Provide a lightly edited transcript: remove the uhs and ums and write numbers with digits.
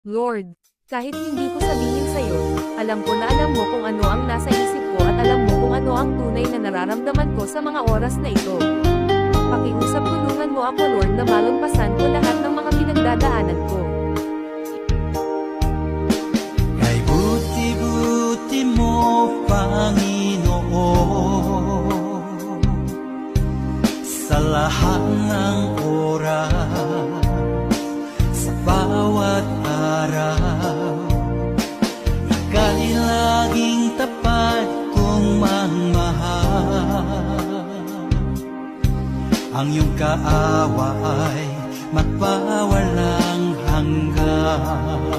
Lord, kahit hindi ko sabihin sa'yo, alam ko na alam mo kung ano ang nasa isip ko at alam mo kung ano ang tunay na nararamdaman ko sa mga oras na ito. Pakiusap tulungan mo ako Lord na malampasan ko lahat ng mga pinagdadaanan ko. Kay buti-buti mo, Panginoon, sa lahat ng oras, sa bawat araw, ika'y laging tapat kong magmahal. Ang iyong kaawa ay magpawalang hanggan.